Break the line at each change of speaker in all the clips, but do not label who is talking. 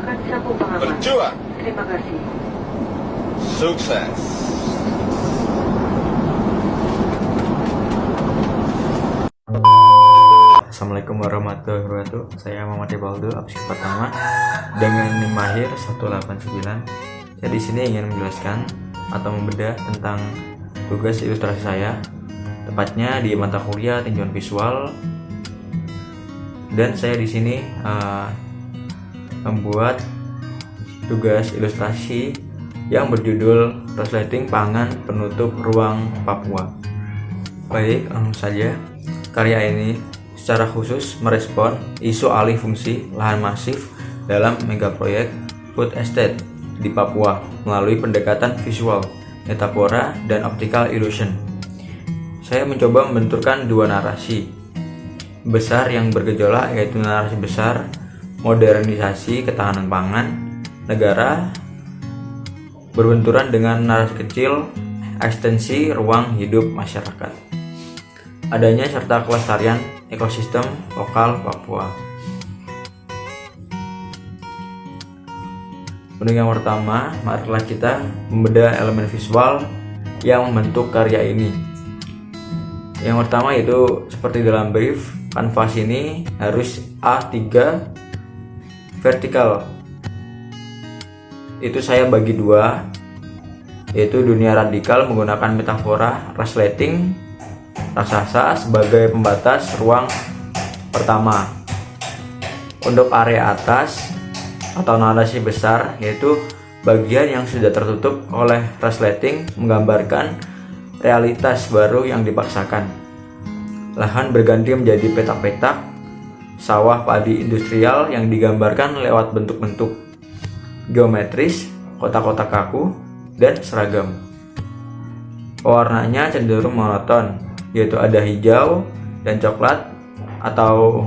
Silakan sapu pengaman.
Berjuang.
Terima kasih.
Sukses.
Assalamualaikum warahmatullahi wabarakatuh. Saya Muhammad Ibaldo, absen pertama dengan NIM mahir 189. Saya di sini ingin menjelaskan atau membedah tentang tugas ilustrasi saya, tepatnya di mata kuliah tinjauan visual. Dan saya di sini membuat tugas ilustrasi yang berjudul Resleting Pangan Penutup Ruang Papua. Baik, langsung saja. Karya ini secara khusus merespon isu alih fungsi lahan masif dalam megaproyek food estate di Papua melalui pendekatan visual, metafora, dan optical illusion. Saya mencoba membenturkan dua narasi besar yang bergejolak, yaitu narasi besar modernisasi ketahanan pangan negara berbenturan dengan narasi kecil ekstensi ruang hidup masyarakat, adanya serta kelestarian ekosistem lokal Papua. Untuk yang pertama, marilah kita membedah elemen visual yang membentuk karya ini. Yang pertama itu seperti dalam brief, kanvas ini harus A3 vertikal. Itu saya bagi dua, yaitu dunia radikal menggunakan metafora resleting raksasa sebagai pembatas ruang pertama. Untuk area atas atau narasi besar, yaitu bagian yang sudah tertutup oleh resleting, menggambarkan realitas baru yang dipaksakan. Lahan berganti menjadi petak-petak sawah padi industrial yang digambarkan lewat bentuk-bentuk geometris, kotak-kotak kaku, dan seragam. Warnanya cenderung monoton, yaitu ada hijau dan coklat, atau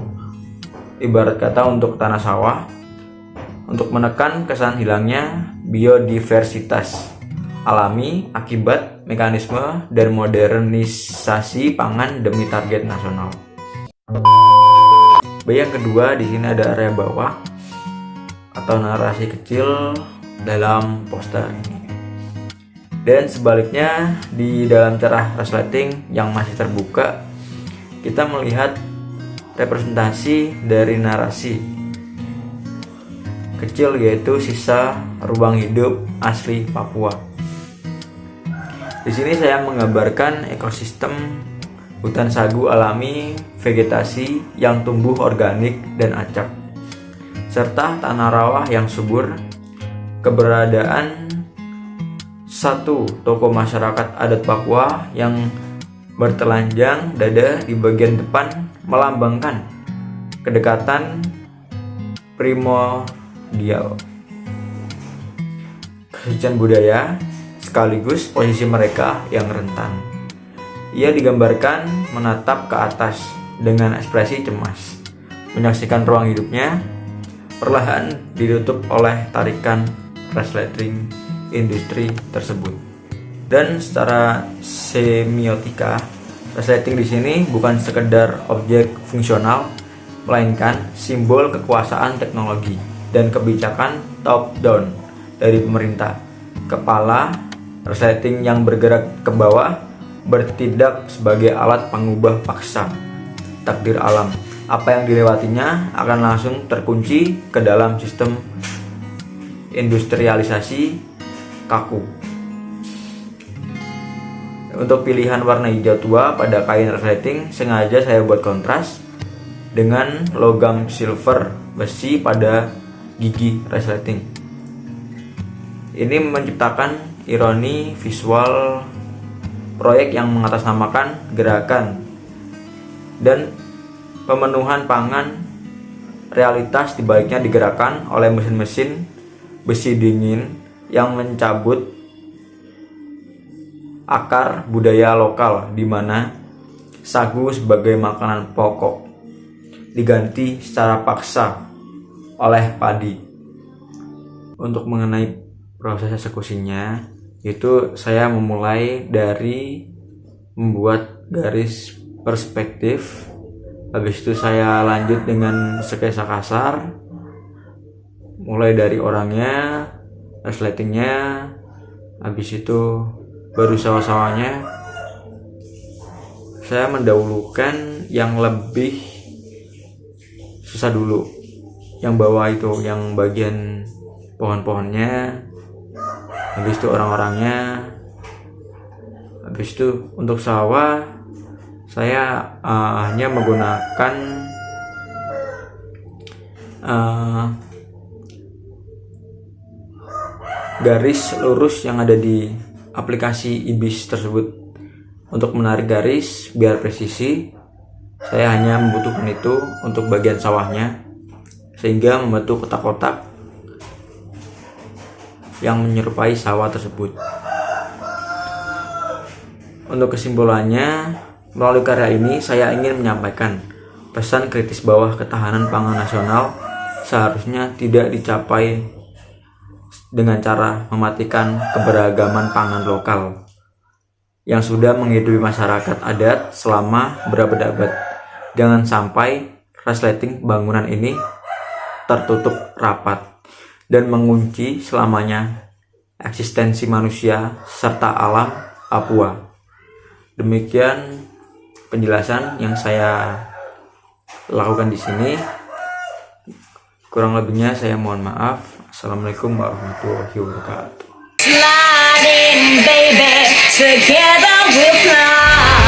ibarat kata untuk tanah sawah, untuk menekan kesan hilangnya biodiversitas alami akibat mekanisme dan modernisasi pangan demi target nasional. Yang kedua, di sini ada area bawah atau narasi kecil dalam poster ini. Dan sebaliknya, di dalam cerah resleting yang masih terbuka, kita melihat representasi dari narasi kecil, yaitu sisa ruang hidup asli Papua. Di sini saya menggambarkan ekosistem hutan sagu alami, vegetasi yang tumbuh organik dan acak, serta tanah rawa yang subur. Keberadaan satu toko masyarakat adat Papua yang bertelanjang dada di bagian depan melambangkan kedekatan primordial, kesucian budaya, sekaligus posisi mereka yang rentan. Ia digambarkan menatap ke atas dengan ekspresi cemas, menyaksikan ruang hidupnya perlahan ditutup oleh tarikan resleting industri tersebut. Dan secara semiotika, resleting di sini bukan sekedar objek fungsional, melainkan simbol kekuasaan teknologi dan kebijakan top down dari pemerintah. Kepala resleting yang bergerak ke bawah bertindak sebagai alat pengubah paksa takdir alam. Apa yang dilewatinya akan langsung terkunci ke dalam sistem industrialisasi kaku. Untuk pilihan warna hijau tua pada kain resleting sengaja saya buat kontras dengan logam silver besi pada gigi resleting. Ini menciptakan ironi visual proyek yang mengatasnamakan gerakan dan pemenuhan pangan. Realitas dibaliknya digerakkan oleh mesin-mesin besi dingin yang mencabut akar budaya lokal, di mana sagu sebagai makanan pokok diganti secara paksa oleh padi. Untuk mengenai proses eksekusinya, itu saya memulai dari membuat garis perspektif. Habis itu saya lanjut dengan sketsa kasar mulai dari orangnya, resletingnya, habis itu baru sawah-sawahnya. Saya mendahulukan yang lebih susah dulu, yang bawah itu, yang bagian pohon-pohonnya, habis itu orang-orangnya. Habis itu untuk sawah saya hanya menggunakan garis lurus yang ada di aplikasi IBIS tersebut. Untuk menarik garis biar presisi, saya hanya membutuhkan itu untuk bagian sawahnya, sehingga membentuk kotak-kotak yang menyerupai sawah tersebut. Untuk kesimpulannya, melalui karya ini saya ingin menyampaikan pesan kritis bahwa ketahanan pangan nasional seharusnya tidak dicapai dengan cara mematikan keberagaman pangan lokal yang sudah menghidupi masyarakat adat selama berabad-abad. Jangan sampai resleting bangunan ini tertutup rapat dan mengunci selamanya eksistensi manusia serta alam Papua. Demikian penjelasan yang saya lakukan di sini. Kurang lebihnya saya mohon maaf. Assalamualaikum warahmatullahi wabarakatuh.
Sliding, baby, together we'll fly.